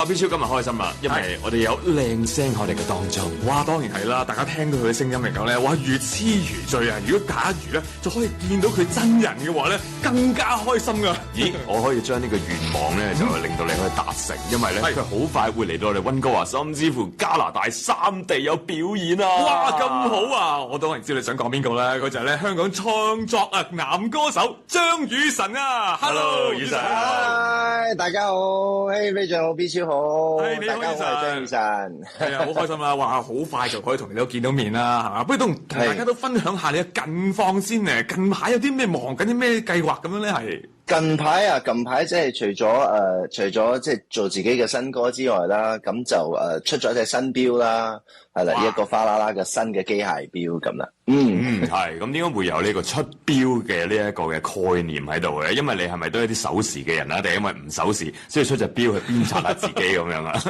阿 B 超今日開心啦，因為我哋有靚聲我哋嘅當中。哇，當然係啦，大家聽到佢嘅聲音嚟講咧，哇，如痴如醉啊！如果假如咧，就可以見到佢真人嘅話咧，更加開心噶。咦，我可以將呢個願望咧，就令到你可以達成，因為咧佢好快會嚟到我哋溫哥華，甚至乎加拿大3地有表演啊！哇，咁好啊！我當然知道你想講邊個啦，佢就係咧香港創作男歌手張雨晨啊 ！Hello， 雨晨。嗨，大家好，嘿，非常好 ，B 超好，你好，大家好，我係張雨晨。係啊，好開心啦！哇，好快就可以同你都見到面啦，係嘛？不如同大家都分享下你嘅近況先咧。近排有啲咩忙緊啲咩計劃咁樣咧？係近排即係除咗即係做自己嘅新歌之外啦，咁就出咗隻新錶啦，係啦，一個花啦啦嘅新嘅機械錶咁啦。係咁點解會有呢個出錶嘅呢一個嘅概念喺度嘅？因為你係咪都係啲守時嘅人啊？定係因為唔守時，所以出隻錶去鞭策下自己咁樣啊？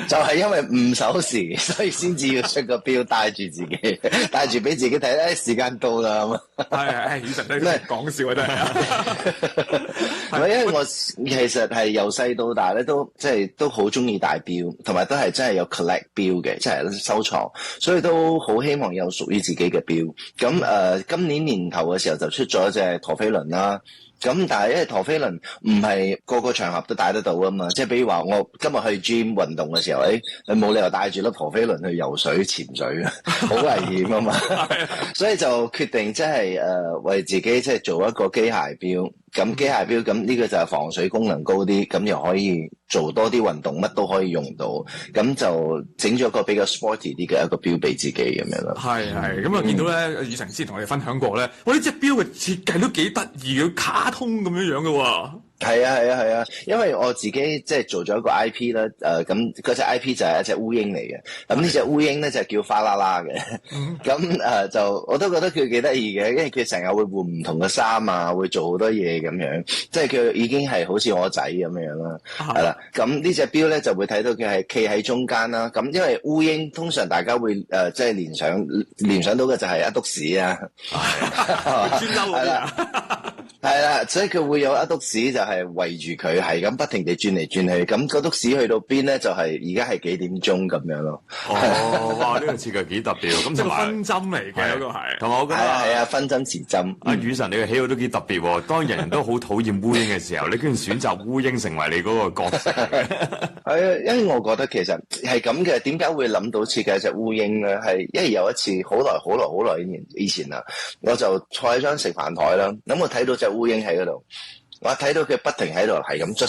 就係因為唔守時，所以先至要出個錶帶住自己，帶住俾自己睇，時間到啦咁啊！係，雨晨都係講笑啊，真係。因為我其實係由細到大咧，都好中意戴錶，同埋都係真係有 collect 錶嘅，即係收藏，所以都好希望有屬於自己嘅錶。咁今年年頭嘅時候就出咗隻陀飛輪啦。咁但係因為陀飛輪唔係個個場合都帶得到啊嘛，即係比如話我今日去 gym 運動嘅時候，你冇理由帶住粒陀飛輪去游水潛水啊，好危險啊嘛，所以就決定即係為自己即係做一個機械錶。咁機械錶咁呢個就係防水功能高啲，咁又可以做多啲運動，乜都可以用到。咁就整咗個比較 sporty 啲嘅一個錶俾自己咁樣咯。係咁啊！見到咧，雨晨之前同我哋分享過咧，我呢隻錶嘅設計都幾得意嘅，卡通咁樣嘅喎。係啊，因為我自己即係做咗一個 IP 啦，咁嗰隻 IP 就係一隻烏蠅嚟嘅，咁呢隻烏蠅咧就叫花啦啦嘅，咁就我都覺得佢幾得意嘅，因為佢成日會換唔同嘅衫啊，會做好多嘢咁樣，即係佢已經係好似我仔咁樣啦，係啦，咁呢隻錶咧就會睇到佢係企喺中間啦，咁因為烏蠅通常大家會即係聯想到嘅就係一篤屎啊，專嬲嗰啲啊。係啦，所以佢會有一篤屎就係圍住佢，係咁不停地轉嚟轉去。咁嗰篤屎去到邊咧？就係而家係幾點鐘咁樣咯。哦，哇！呢個設計幾特別喎。咁即係分針嚟嘅嗰個係。同埋我覺得係啊，分針時針。阿雨晨，你嘅喜好都幾特別喎。當人人都好討厭烏蠅嘅時候，你居然選擇烏蠅成為你嗰個角色。係啊，因為我覺得其實係咁嘅。點解會諗到設計隻烏蠅咧？係因為有一次好耐以前啦，我就坐喺張食飯台啦，咁我睇到隻烏蠅喺嗰度，我睇到佢不停喺度係咁捽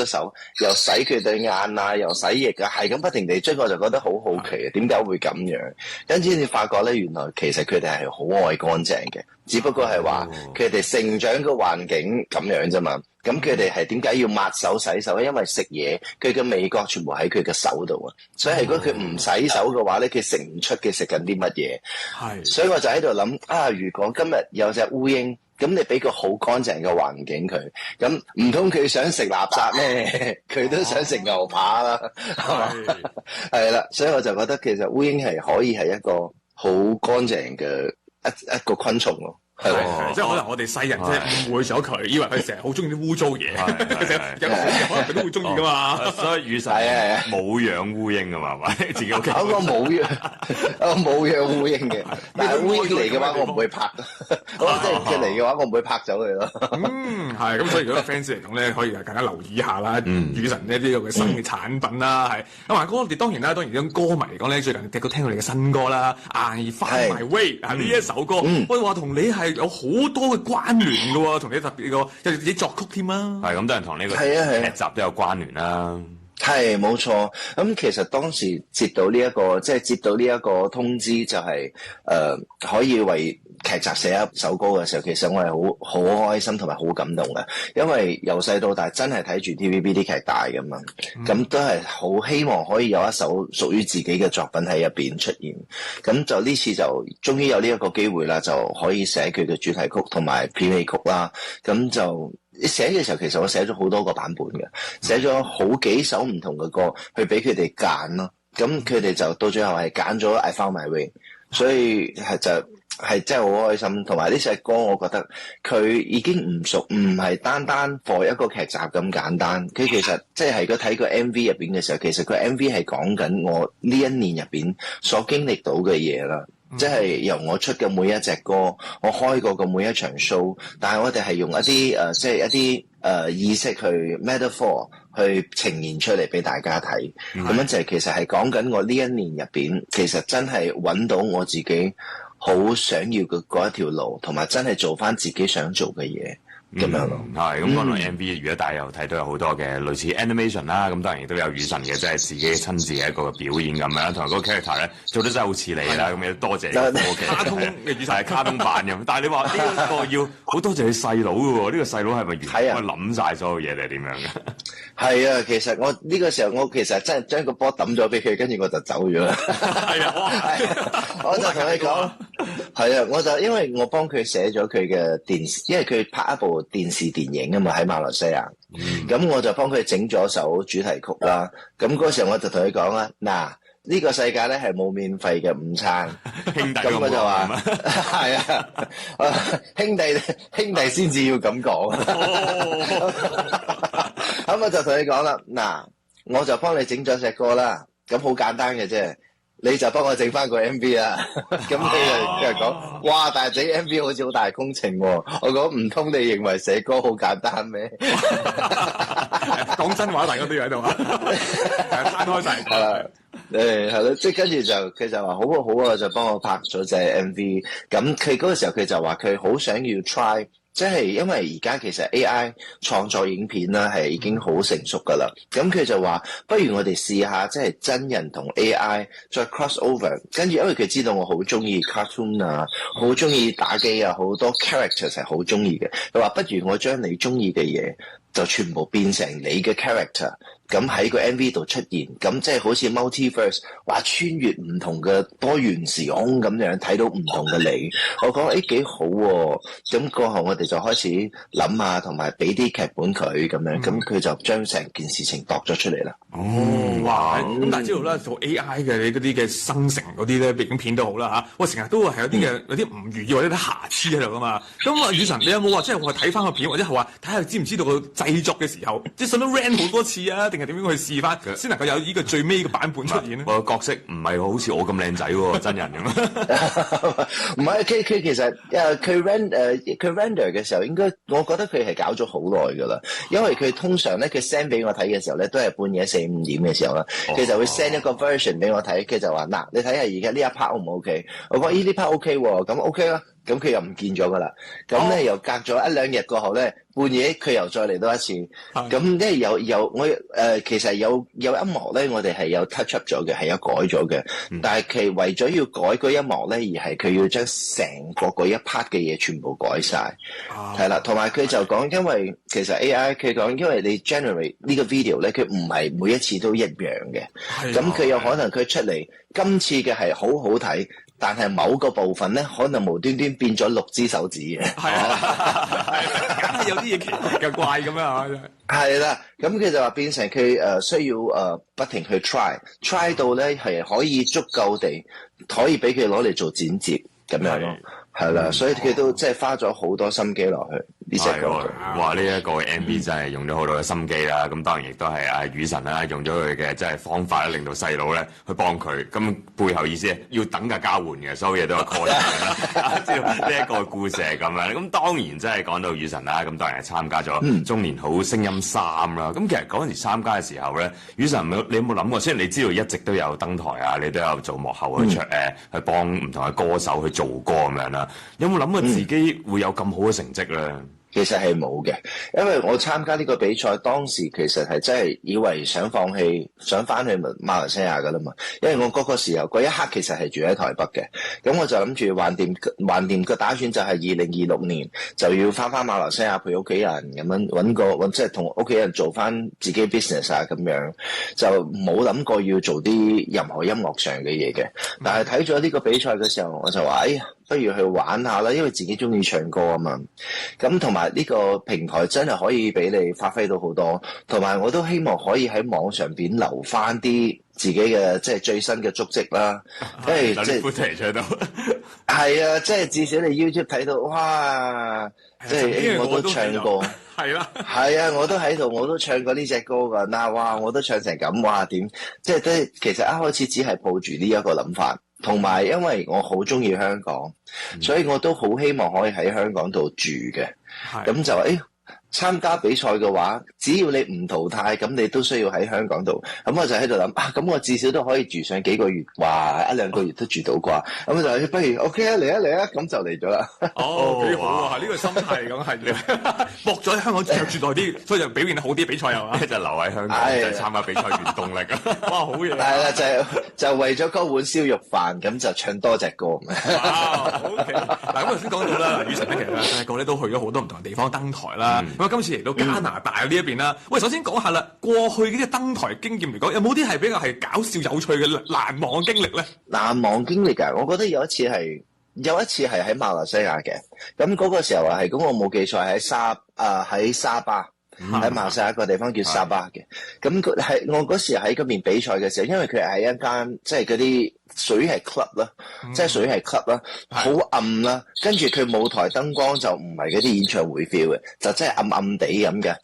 手，又洗佢對眼啊，又洗翼啊，係咁不停地捽，我就覺得好好奇啊，點解會咁樣？跟住你發覺咧，原來其實佢哋係好愛乾淨嘅，只不過係話佢哋成長嘅環境咁樣啫嘛。咁佢哋係點解要抹手洗手咧？因為食嘢佢嘅味覺全部喺佢嘅手度啊，所以如果佢唔洗手嘅話咧，佢食唔出佢食緊啲乜嘢。係，所以我就喺度諗啊，如果今日有隻烏蠅，咁你俾個好乾淨嘅環境佢，咁唔通佢想食垃圾咩？佢都想食牛扒啦，係嘛？係啦，所以我就覺得其實烏蠅係可以係一個好乾淨嘅一個昆蟲咯。係，即係可能我哋世人即係誤會咗佢，以為佢成日好中意啲污糟嘢，有可能佢都會中意噶嘛。所以雨晨冇養烏蠅噶嘛，係咪？自己屋企我冇養烏蠅嘅，但係烏蠅嚟嘅話，我唔會拍。即係佢嚟嘅話，我唔會拍走佢咯。係咁，所以如果 fans 嚟講咧，可以更加留意下啦。雨晨呢啲咁嘅新嘅產品啦，係咁啊！我哋當然啲歌迷嚟講咧，最近都聽到你嘅新歌啦，《I Find My Way》啊呢一首歌，喂話同你係有好多嘅關聯嘅喎，同你特別個有自己作曲添啦。係咁，都係同呢個劇集都有關聯啦。係冇錯，咁其實當時接到呢一個通知，就係可以為劇集寫一首歌嘅時候，其實我係好開心同埋好感動嘅，因為由細到大真係睇住 TVB 啲劇大㗎嘛，咁都係好希望可以有一首屬於自己嘅作品喺入邊出現，咁就呢次就終於有呢一個機會啦，就可以寫佢嘅主題曲同埋片尾曲啦，咁就寫嘅時候其實我寫咗好多個版本嘅，寫咗好幾首唔同嘅歌去俾佢哋揀咯，咁佢哋就到最後係揀咗 I Found My Way， 所以係就係真係好開心，同埋呢隻歌我覺得佢已經唔係單單 for 一個劇集咁簡單，佢其實即係佢睇個 MV 入邊嘅時候，其實佢 MV 係講緊我呢一年入邊所經歷到嘅嘢啦。即係由我出嘅每一隻歌，我開過嘅每一場 show， 但係我哋係用一啲即係一啲意識去 metaphor 去呈現出嚟俾大家睇，咁樣就係其實係講緊我呢一年入邊，其實真係揾到我自己好想要嘅嗰一條路，同埋真係做翻自己想做嘅嘢。咁樣咯，係咁講到 MV，如果大家有睇到有好多嘅類似 animation 啦，咁當然亦都有雨神嘅，即係自己親自嘅一個表演咁樣，同埋嗰個 character 咧做得真係好似你啦，咁亦都多謝卡通嘅雨神係卡通版咁。但係你話呢一個要好多謝你細佬嘅喎，呢個細佬係咪完全諗晒所有嘢定係點樣嘅？係啊，其實我呢個時候我其實真係將個波抌咗俾佢，跟住我就走咗啦。係啊，我就同你講，係啊，我就因為我幫佢寫咗佢嘅電視，因為佢拍一部電視電影啊嘛，喺馬來西亞，咁我就幫佢整咗首主題曲啦。咁嗰時候我就同佢講啦，嗱，呢個世界咧係冇免費嘅午餐，兄弟咁我就話係啊，兄弟先至要咁講。咁我就同你講啦，嗱，我就幫你整咗隻歌啦，咁好簡單嘅啫。你就幫我整翻個 MV 啦，咁你又講，哇！但係整 MV 好似好大工程喎。我講唔通你認為寫歌好簡單咩？講真話，大家都要喺度啊，攤開晒。係啦，係咯，即係跟住就佢就話好啊好啊，就幫我拍咗隻 MV。咁佢嗰個時候佢就話佢好想要 try。即係因為而家其實 AI 創作影片啦係已經好成熟噶啦，咁佢就話不如我哋試下即係真人同 AI 再 cross over， 跟住因為佢知道我好中意 cartoon 啊，好中意打機啊，好多 characters 係好中意嘅，佢話不如我將你中意嘅嘢就全部變成你嘅 character， 咁喺個 MV 度出現，咁即係好似 multiverse， 話穿越唔同嘅多元時空咁樣睇到唔同嘅你。我講幾好喎，咁過後我哋就開始諗下，同埋俾啲劇本佢咁樣，咁佢就將成件事情度咗出嚟啦。哦，哇！咁但係知道啦，做 AI 嘅你嗰啲嘅生成嗰啲咧，背景片都好啦嚇，喂，成日都係有啲嘅有啲唔如意或者啲瑕疵喺度噶嘛。咁啊，雨神，你有冇話即係我睇翻個片，或者係話睇下知唔知道個製作嘅時候，即係使唔使 run 好多次啊？定係點樣去試翻先能夠有呢個最尾嘅版本出現咧？我個角色唔係好似我咁靚仔喎，真人咁。唔係，佢其實佢 render 嘅時候，應該我覺得佢係搞咗好耐㗎啦。因為佢通常咧，佢 send 俾我睇嘅時候咧，都係半夜4-5點嘅時候啦。佢就會 send 一個 version 俾我睇，佢就話嗱，你睇下而家呢一 part 好唔 OK？我講呢 part OK 喎，咁 OK 啦。咁佢又唔見咗噶啦，咁咧又隔咗1-2日過後咧，半夜佢又再嚟多一次，咁即係有我其實有一幕咧，我哋係有 touch up 咗嘅，係有改咗嘅，但係其為咗要改嗰一幕咧，而係佢要將成個嗰一 part 嘅嘢全部改晒，係啦，同埋佢就講，因為其實 AI 佢講，因為你 generate 呢個 video 咧，佢唔係每一次都一樣嘅，咁佢有可能佢出嚟今次嘅係好好睇。但係某個部分咧，可能無端端變咗6支手指嘅。係啊，梗係有啲嘢奇嘅怪咁樣啊！係啦，咁佢就話變成佢需要不停去 try 到咧係可以足夠地可以俾佢攞嚟做剪接咁樣咯。係啦，所以佢都即係花咗好多心機落去呢隻歌。哇！呢一個 MV 真係用咗好多嘅心機啦。咁當然亦都係阿雨神啦，用咗佢嘅即係方法咧，令到細佬咧去幫佢。咁背後意思係要等價交換嘅，所有嘢都有 call 啦。知道呢一個故事係咁樣。咁當然真係講到雨神啦，咁當然係參加咗中年好聲音3啦。咁其實嗰陣時參加嘅時候咧，雨神你有冇諗過？雖然你知道一直都有登台啊，你都有做幕後去去幫唔同嘅歌手去做歌咁樣啦。有冇諗過自己會有咁好嘅成績咧？其實係冇嘅，因為我參加呢個比賽當時其實係真係以為想放棄，想翻去馬來西亞噶啦嘛。因為我嗰個時候嗰一刻其實係住喺台北嘅，咁我就諗住橫掂個打算就係2026年就要翻馬來西亞陪屋企人咁樣揾即係同屋企人做翻自己 business 啊咁樣，就冇諗過要做啲任何音樂上嘅嘢嘅。但係睇咗呢個比賽嘅時候，我就話哎呀〜不如去玩下啦，因為自己中意唱歌啊嘛。咁同埋呢個平台真係可以俾你發揮到好多，同埋我都希望可以喺網上邊留翻啲自己嘅即係最新嘅足跡啦。因為即係喺度，係啊，即係至少你 YouTube 睇到，哇！即係我都唱過，係啦，係啊，我都喺度，我都唱過呢隻歌㗎。嗱，哇，我都唱成咁，哇點？即係都其實一開始只係抱住呢一個諗法，同埋因為我好中意香港，所以我都好希望可以喺香港度住嘅。咁就參加比賽嘅話，只要你唔淘汰，咁你都需要喺香港度。咁我就喺度諗咁我至少都可以住上幾個月，哇，1-2個月都住到啩。咁就不如 OK 啊，嚟啊，咁就嚟咗啦。幾好啊！呢個心態咁係搏咗喺香港住耐啲，所以就表現得好啲比賽又就留喺香港就參加比賽原動力啊！哇，好嘢！係啦，就為咗嗰碗燒肉飯，咁就唱多隻歌。OK， 嗱咁頭先講到啦，雨辰咧其實細個咧都去咗好多唔同嘅地方登台啦。咁今次嚟到加拿大呢一邊啦，喂，首先講下啦，過去嘅登台經驗嚟講，有冇啲係比較係搞笑有趣嘅難忘嘅經歷咧？難忘經歷㗎，我覺得有一次係喺馬來西亞嘅，咁嗰個時候係咁我冇記錯喺沙巴。喺馬來西亞一個地方叫沙巴嘅，咁係我嗰時喺嗰邊比賽嘅時候，因為佢係一間即係嗰啲水係 club 啦，即係水係 club 啦，好暗啦，跟住佢舞台燈光就唔係嗰啲演唱會 feel 嘅，就真係暗暗地咁嘅。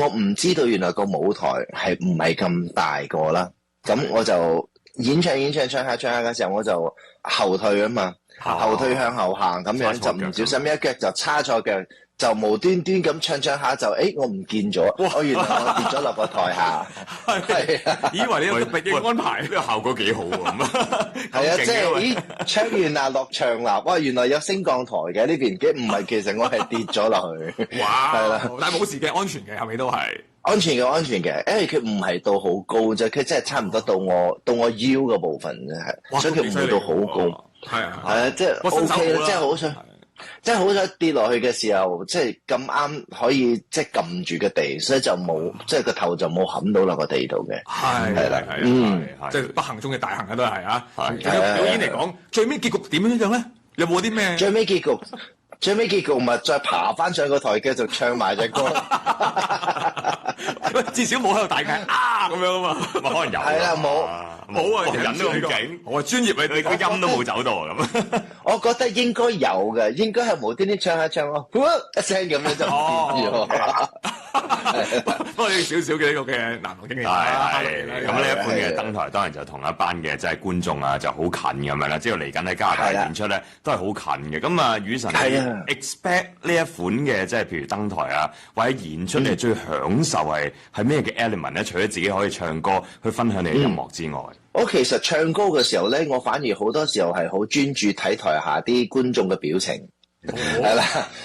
我唔知道原來個舞台係唔係咁大個啦，咁我就演唱下嘅時候，我就後退啊嘛，後退向後行咁樣，就唔小心一腳就叉錯腳。就無端端咁唱下就，我唔見咗，我原來我跌咗落個台下，係啊，以為你有特別嘅安排，呢個效果幾好喎，係啊，即係唱完啦落場啦，哇，原來有升降台嘅呢邊，唔係，其實我係跌咗落去，哇，係啦，但係冇事嘅，安全嘅，後尾都係安全嘅，因為佢唔係到好高啫，佢真係差唔多到我腰嘅部分啫，所以佢唔會到好高，係啊，即係 OK 啦，即係好想。即係好彩跌落去嘅時候，即係咁啱可以即係撳住個地，所以就冇即係個頭就冇冚到落個地度嘅。係啦，即係不幸中嘅大幸啊，都係啊。表演嚟講，最尾結局點樣樣咧？有冇啲咩？最尾結局咪再爬翻上個台繼續唱埋隻歌。至少冇喺度大嗌咁樣啊嘛，可能有。係啦，冇啊，人都咁勁，我專業你個音都冇走到啊咁。我覺得應該有嘅，應該係無端端唱咯，一聲咁樣就變咗。不過呢少少嘅呢個嘅難忘經驗。係咁呢一款嘅登台，當然就同一班嘅即係觀眾啊，就好近咁樣啦。之後嚟緊喺加拿大演出咧，都係好近嘅。咁啊，雨辰expect 呢一款嘅即係譬如登台啊，或者演出你最享受係咩嘅 element 咧？除咗自己可以唱歌去分享你嘅音樂之外，我其實唱歌嘅時候咧，我反而好多時候係好專注睇台下啲觀眾嘅表情。係啦，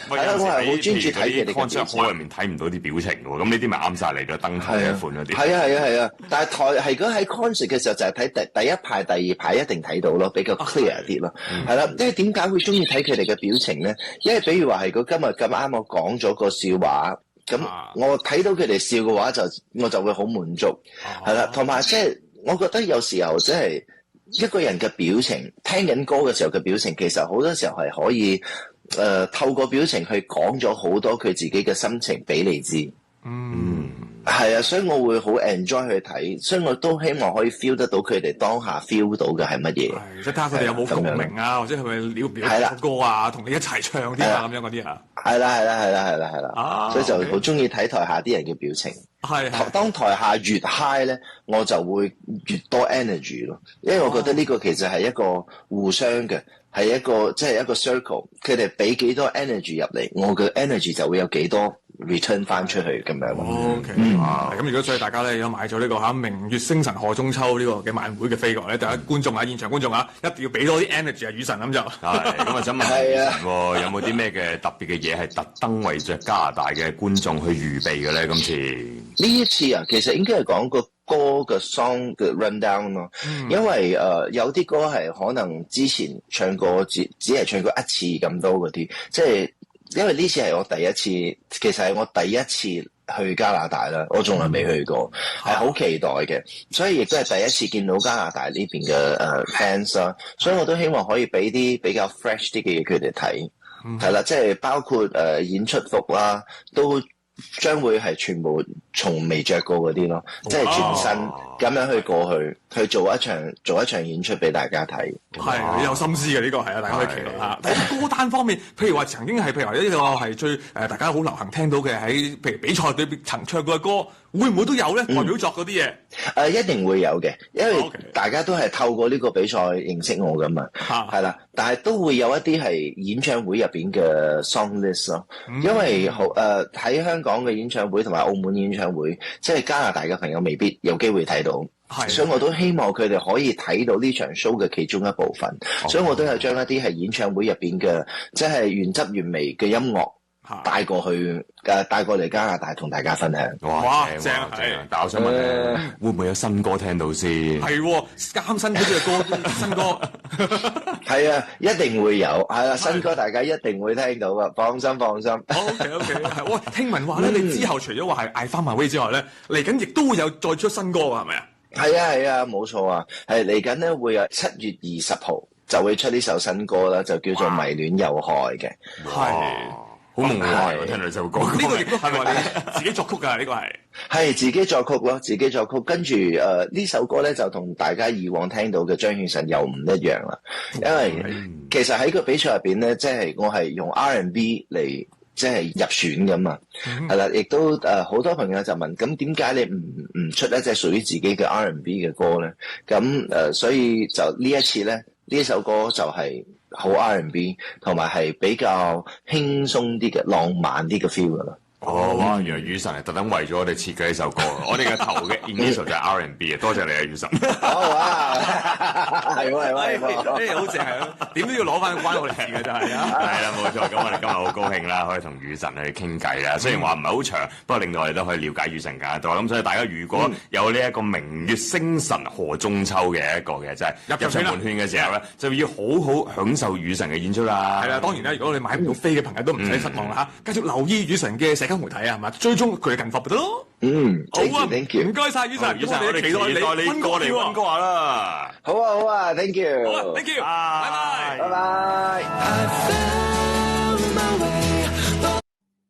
我係好專注睇佢哋嘅表情。喺入面睇唔到啲表情嘅喎，咁呢啲咪啱晒嚟咗登台嘅一款嗰啲。係啊，但係如果喺 concert 嘅時候就係睇第一排、第二排一定睇到咯，比較 clear 啲咯。係啦，因為點解會中意睇佢哋嘅表情咧？因為比如話係佢今日咁啱我講咗個笑話。咁我睇到佢哋笑嘅話，我就會好滿足，係啦。同埋即係我覺得有時候即係一個人嘅表情，聽緊歌嘅時候嘅表情，其實好多時候係可以透過表情去講咗好多佢自己嘅心情俾你知。係啊，所以我會好 enjoy 去睇，所以我都希望可以 feel 得到佢哋當下 feel 到嘅係乜嘢。即係睇下佢哋有冇共鳴啊，或者係咪了表歌啊，同你一齊唱啲啊咁樣嗰啲啊。係啦，所以就好中意睇台下啲人嘅表情。當台下越 high 咧，我就會越多 energy 咯，因為我覺得呢個其實係一個互相嘅，係一個即係一個 circle。佢哋俾幾多 energy 入嚟，我嘅 energy 就會有幾多 return 翻出去咁樣。OK，咁如果所以大家咧有買咗呢個明月星辰賀中秋呢個嘅晚會嘅飛過咧，大家觀眾啊，現場觀眾啊，一定要俾多啲 energy 啊，雨辰咁就。咁啊，想問雨辰喎，有冇啲咩嘅特別嘅嘢係特登為着加拿大嘅觀眾去預備嘅咧？今次呢一次啊，其實應該係講個歌嘅 song 嘅 rundown 咯，因為有啲歌係可能之前唱過只係唱過一次咁多嗰啲，即係因為呢次係我第一次，其實係我第一次去加拿大啦，我從來未去過，係好期待嘅，所以亦都係第一次見到加拿大呢邊嘅fans 啦，所以我都希望可以俾啲比較 fresh 啲嘅嘢佢哋睇，係啦，即係包括演出服啦，都將會係全部從未着過嗰啲咯，即係全身咁樣去過去做一場演出俾大家睇。係有心思嘅呢個係啊，大家可以期待下。但係歌單方面，譬如話曾經係譬如話呢個係最大家好流行聽到嘅喺譬如比賽裏邊曾唱過嘅歌，會唔會都有咧？代表作嗰啲嘢？一定會有嘅，因為大家都係透過呢個比賽認識我噶嘛，係啦。但係都會有一啲係演唱會入邊嘅 song list 咯，因為喺香港嘅演唱會同埋澳門演唱會，即係加拿大嘅朋友未必有機會睇到，所以我都希望佢哋可以睇到呢場 show 嘅其中一部分，所以我都有將一啲係演唱會入邊嘅，即係原汁原味嘅音樂帶過嚟加拿大同大家分享。哇，正！但我想問會唔會有新歌聽到先？係啱新嗰隻歌，新歌係啊，一定會有，係啦，新歌大家一定會聽到噶，放心。OK， 係。喂，聽聞話咧，你之後除咗話係嗌翻埋威之外咧，嚟緊亦都會有再出新歌㗎，係咪啊？係啊，冇錯啊，係嚟緊咧會有7月20號就會出呢首新歌啦，就叫做《迷戀有害》嘅。係。好夢幻喎！聽到首歌，呢個亦都係咪你自己作曲㗎？呢個係自己作曲咯，自己作曲。跟住呢首歌咧就同大家以往聽到嘅張雨晨又唔一樣啦，因為其實喺個比賽入邊咧，即係我係用 R&B 嚟即係入選㗎嘛，係啦，亦都好多朋友就問，咁點解你唔出一隻屬於自己嘅 R&B 嘅歌咧？咁所以就呢一次咧，呢首歌就係好 R&B， 同埋係比較輕鬆啲嘅、浪漫啲嘅 feel 噶啦。哇！原來雨神係特登為咗我哋設計呢首歌，我哋嘅頭嘅 initial 就係 R&B 啊！多謝你啊，雨神。好啊，係喎，好正係點都要攞翻關我哋事嘅真係啊！係啦，冇錯。咁我哋今日好高興啦，可以同雨神去傾偈啦。雖然話唔係好長，不過令到我哋都可以了解雨神更多。咁所以大家如果有呢一個明月星辰賀中秋嘅一個嘅，就係入場門券嘅時候咧，就要好好享受雨神嘅演出啦。係啦，當然啦，如果你買唔到飛嘅朋友都唔使失望啦嚇，繼續留意雨神嘅社交媒體啊，係嘛？追蹤佢嘅近況咪得咯。好啊，唔該晒雨神，雨神，我哋期待你過嚟溫哥華啦。好啊，Thank you，好啊，Thank you，拜拜。